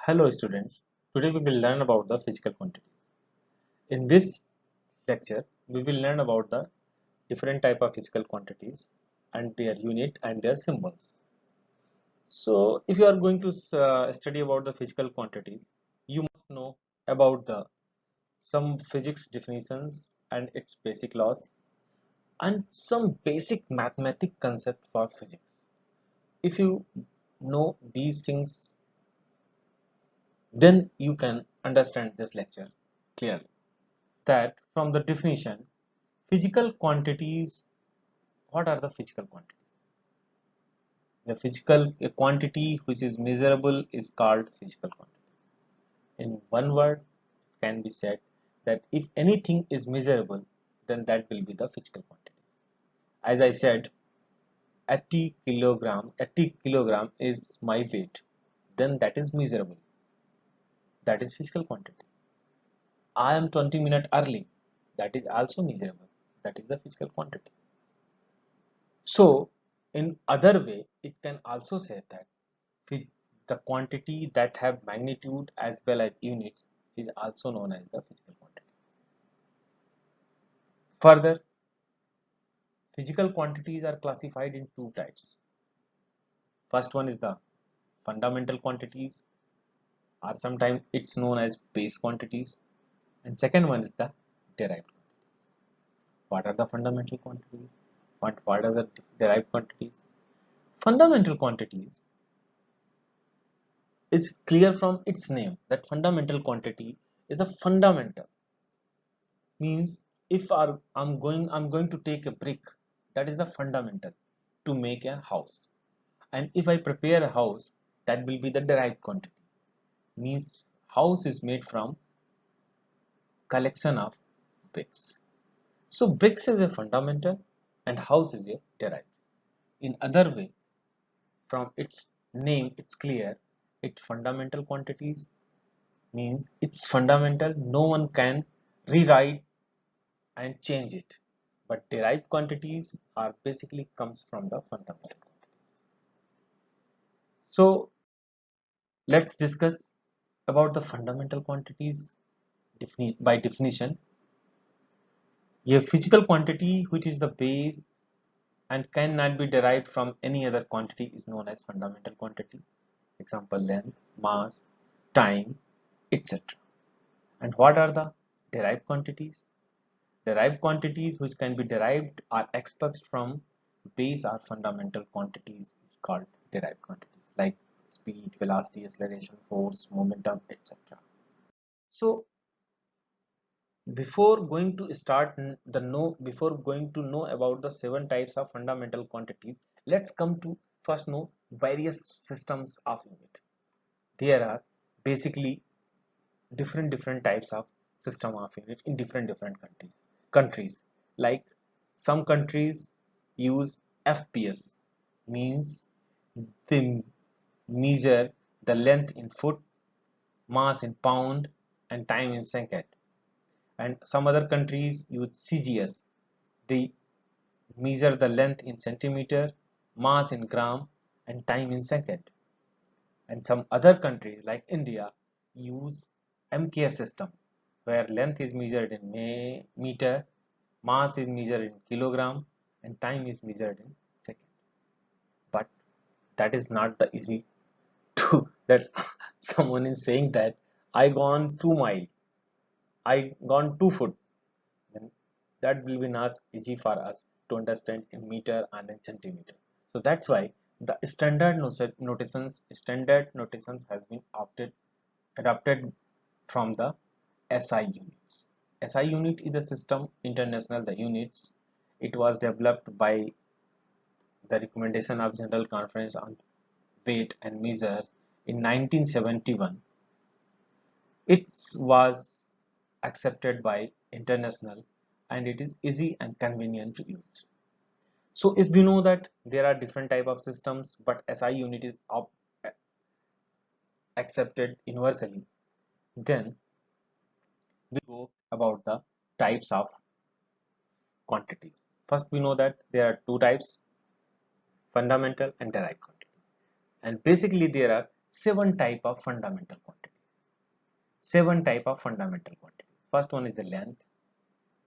Hello students, today we will learn about the physical quantities. In this lecture, we will learn about the different type of physical quantities and their unit and their symbols. So if you are going to study about the physical quantities, you must know about the some physics definitions and its basic laws and some basic mathematic concept for physics. If you know these things, then you can understand this lecture clearly. That from the definition, physical quantities, what are the physical quantities? The physical a quantity which is measurable is called physical quantity. In one word, can be said that if anything is measurable, then that will be the physical quantity. As I said, 80 kilogram is my weight, then that is measurable. That is physical quantity. I am 20 minutes early, that is also measurable. That is the physical quantity. So, in other way, it can also say that the quantity that have magnitude as well as units is also known as the physical quantity. Further, physical quantities are classified in two types. First one is the fundamental quantities, or sometimes it's known as base quantities, and second one is the derived quantities. What are the fundamental quantities? What are the derived quantities? Fundamental quantities is clear from its name that fundamental quantity is a fundamental, means if I'm going to take a brick, that is the fundamental to make a house, and if I prepare a house, that will be the derived quantity, means house is made from collection of bricks. So bricks is a fundamental and house is a derived. In other way, from its name it's clear, its fundamental quantities means it's fundamental, no one can rewrite and change it, but derived quantities are basically comes from the fundamental quantities. So let's discuss about the fundamental quantities. By definition, a physical quantity which is the base and cannot be derived from any other quantity is known as fundamental quantity. Example: length, mass, time, etc. And what are the derived quantities? Derived quantities which can be derived are expressed from base or fundamental quantities is called derived quantities, like speed, velocity, acceleration, force, momentum, etc. So before going to start before going to know about the seven types of fundamental quantities, let's come to first know various systems of unit. There are basically different types of system of unit in different countries. Like some countries use FPS, means they measure the length in foot, mass in pound, and time in second. And some other countries use CGS, they measure the length in centimeter, mass in gram, and time in second. And some other countries like India use MKS system, where length is measured in meter, mass is measured in kilogram, and time is measured in second. But that is not the easy to that someone is saying that I gone 2 mile, I gone 2 foot, then that will be not easy for us to understand in meter and in centimeter. So that's why the standard notations has been adopted from the SI units. SI unit is a system international the units. It was developed by the recommendation of General Conference on Weight and Measures in 1971. It was accepted by international and it is easy and convenient to use. So if we know that there are different type of systems, but SI unit is accepted universally, then we go about the types of quantities. First, we know that there are two types: fundamental and derived quantities. And basically, there are seven types of fundamental quantities. seven type of fundamental quantities. First one is the length,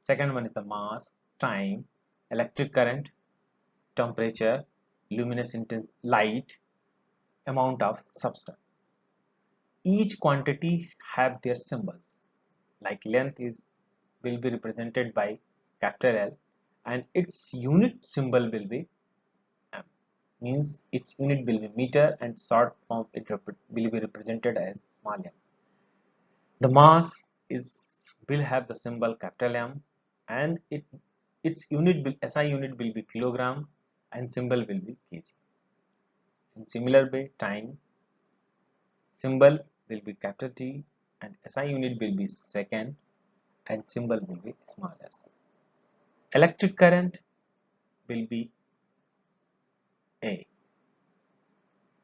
second one is the mass, time, electric current, temperature, luminous intensity, light, amount of substance. Each quantity have their symbols. Like length is will be represented by capital L and its unit symbol will be m. Means its unit will be meter and short form it will be represented as small m. The mass is will have the symbol capital M and its unit will SI unit will be kilogram and symbol will be kg. In similar way, time symbol will be capital T and SI unit will be second and symbol will be small s. Electric current will be A.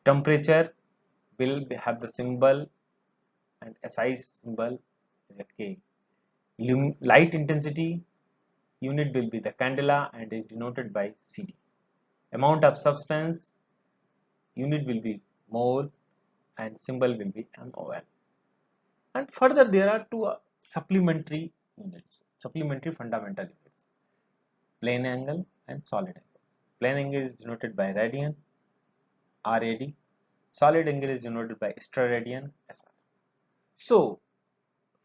Temperature will have the symbol and SI symbol is a K. Light intensity unit will be the candela and is denoted by CD. Amount of substance unit will be mole and symbol will be MOL. And further there are two supplementary units, supplementary fundamental units, plane angle and solid angle. Plane angle is denoted by radian, RAD. Solid angle is denoted by extraradian, SR. So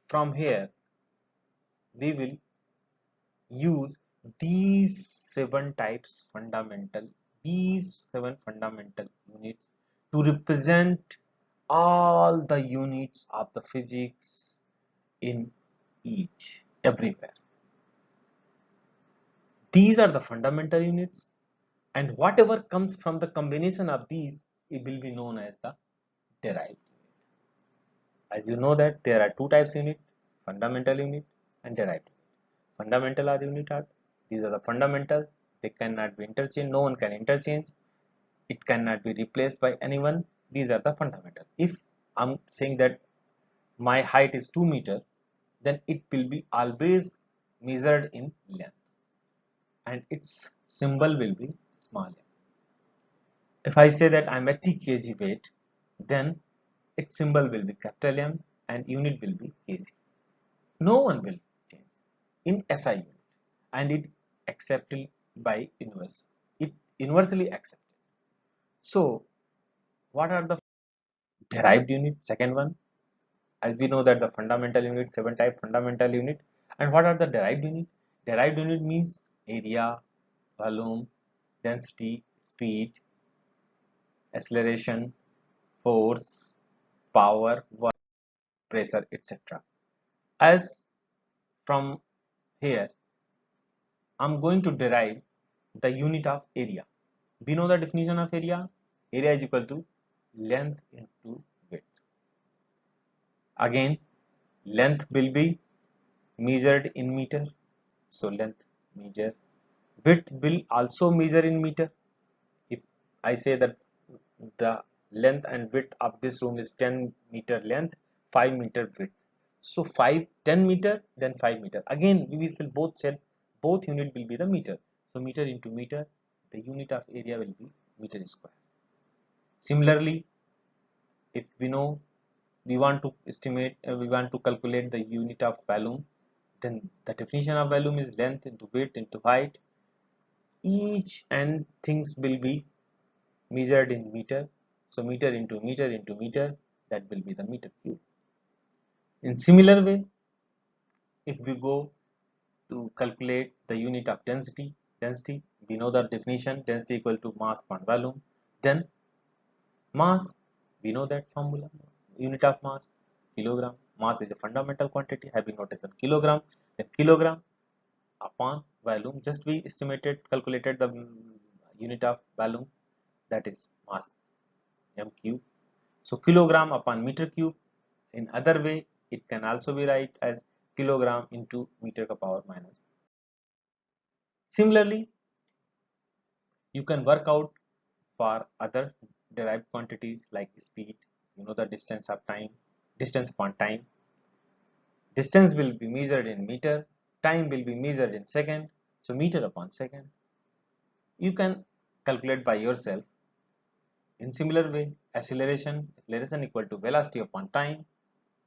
from here we will use these seven fundamental units to represent all the units of the physics in everywhere. These are the fundamental units, and whatever comes from the combination of these, it will be known as the derived units. As you know that there are two types unit, fundamental unit and derived unit. Fundamental are unit are these are the fundamental, they cannot be interchanged, no one can interchange, it cannot be replaced by anyone. These are the fundamental. If I'm saying that my height is 2 meter, then it will be always measured in length and its symbol will be small m. If I say that I'm 80 kg weight, then its symbol will be capital M and unit will be kg. No one will change in SI unit and it accepted by universe. It universally accepted. So what are the derived unit? Second one, as we know that the fundamental unit, seven type fundamental unit, and what are the derived unit? Derived unit means area, volume, density, speed, acceleration, force, power, work, pressure, etc. As from here, I'm going to derive the unit of area. We know the definition of area. Area is equal to length into width. Again, length will be measured in meter. So length measure. Width will also measure in meter. If I say that the length and width of this room is 10 meter length, 5 meter width. So 10 meter, then 5 meter. Again, we will both said both unit will be the meter. So meter into meter, the unit of area will be meter square. Similarly, if we know we want to estimate, we want to calculate the unit of volume, then the definition of volume is length into width into height. Each and things will be measured in meter. So meter into meter into meter, that will be the meter cube. In similar way, if we go to calculate the unit of density, we know the definition, density equal to mass upon volume. Then mass, we know that formula, unit of mass, kilogram. Mass is a fundamental quantity having notation kilogram. Then kilogram upon volume, just we calculated the unit of volume, that is mass m cube. So kilogram upon meter cube. In other way, it can also be write as kilogram into meter ka power minus. Similarly, you can work out for other derived quantities like speed. You know the distance upon time. Distance will be measured in meter, time will be measured in second, so meter upon second. You can calculate by yourself. In similar way, acceleration equal to velocity upon time.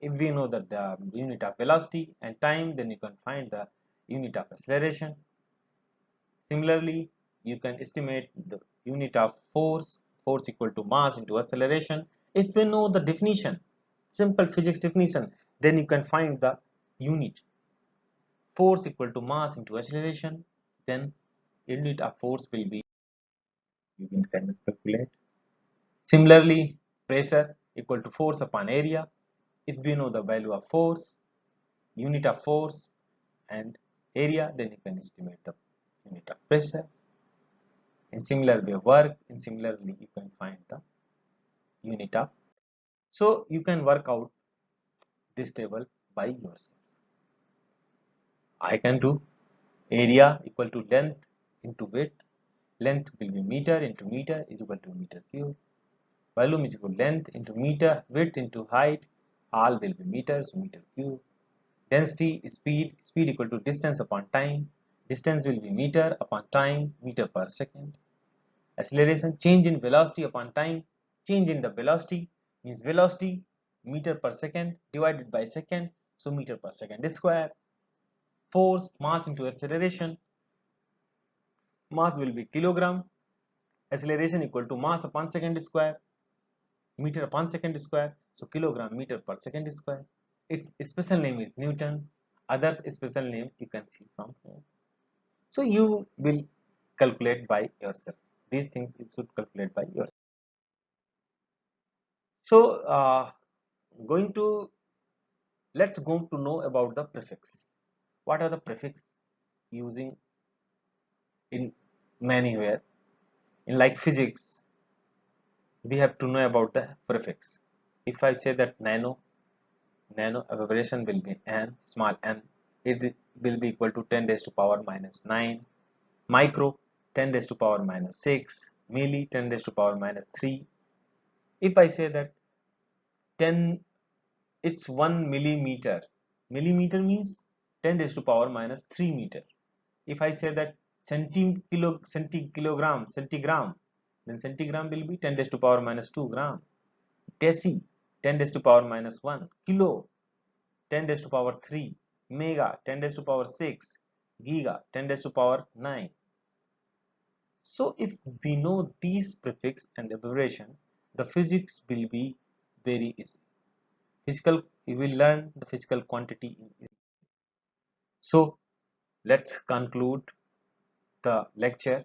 If we know the unit of velocity and time, then you can find the unit of acceleration. Similarly, you can estimate the unit of force, force equal to mass into acceleration. If we know the definition, simple physics definition, then you can find the unit force equal to mass into acceleration. Then unit of force will be, you can kind of calculate. Similarly, pressure equal to force upon area. If we know the value of force, unit of force and area, then you can estimate the unit of pressure. In similar way, work, in similarly you can find the unit of. So you can work out this table by yourself. I can do area equal to length into width. Length will be meter into meter is equal to meter cube. Volume is equal to length into meter, width into height, all will be meters, so meter cube. Density is speed, speed equal to distance upon time, distance will be meter upon time, meter per second. Acceleration, change in velocity upon time, change in the velocity means velocity meter per second divided by second, so meter per second square. Force, mass into acceleration, mass will be kilogram, acceleration equal to mass upon second square, meter upon second square, so kilogram meter per second square. Its special name is Newton, others special name you can see from here. So you will calculate by yourself. These things you should calculate by yourself. So going to let's go to know about the prefix. What are the prefix using in manywhere? In like physics, we have to know about the prefix. If I say that nano, nano abbreviation will be n, small n, it will be equal to 10 raised to power minus 9. Micro 10 raised to power minus 6. Milli 10 raised to power minus 3. If I say that 10, it's 1 millimeter. Millimeter means 10 raised to power minus 3 meter. If I say that centigram, then centigram will be 10 raised to power minus 2 gram. Deci 10 raised to power minus 1. Kilo 10 raised to power 3. Mega 10 raised to power 6. Giga 10 raised to power 9. So if we know these prefix and abbreviation, the physics will be very easy. Physical, you will learn the physical quantity in easy. So let's conclude the lecture.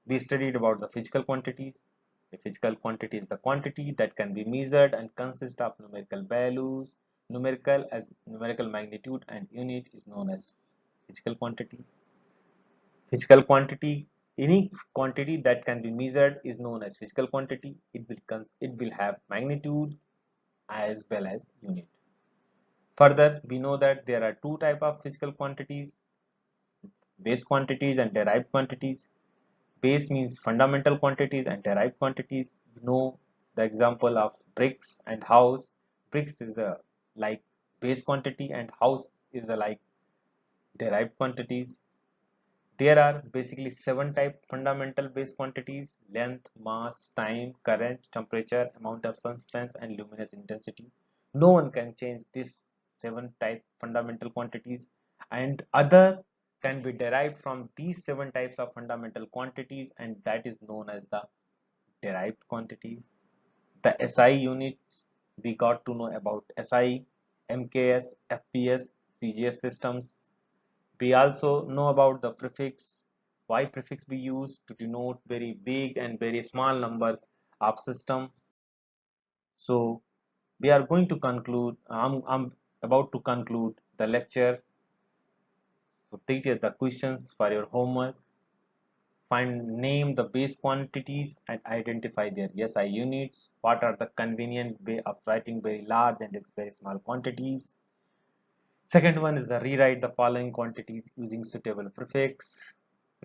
We studied about the physical quantities. A physical quantity is the quantity that can be measured and consists of numerical values. Numerical as numerical magnitude and unit is known as physical quantity. Physical quantity, any quantity that can be measured is known as physical quantity. It will have magnitude as well as unit. Further, we know that there are two type of physical quantities: base quantities and derived quantities. Base means fundamental quantities and derived quantities. You know the example of bricks and house. Bricks is the like base quantity and house is the like derived quantities. There are basically 7 type fundamental base quantities: length, mass, time, current, temperature, amount of substance, and luminous intensity. No one can change these 7 type fundamental quantities, and other can be derived from these 7 types of fundamental quantities, and that is known as the derived quantities. The SI units, we got to know about SI, MKS, FPS, CGS systems. We also know about the prefix, why prefix be used to denote very big and very small numbers of system. So we are going to conclude, I'm about to conclude the lecture. So take the questions for your homework. Name the base quantities and identify their SI units. What are the convenient way of writing very large and very small quantities? Second one is the rewrite the following quantities using suitable prefix.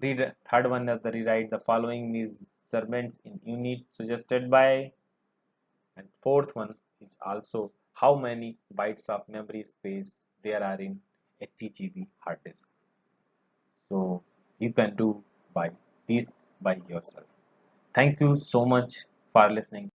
Third one is the rewrite the following measurements in unit suggested by. And fourth one is also how many bytes of memory space there are in a TGB hard disk. So you can do by this by yourself. Thank you so much for listening.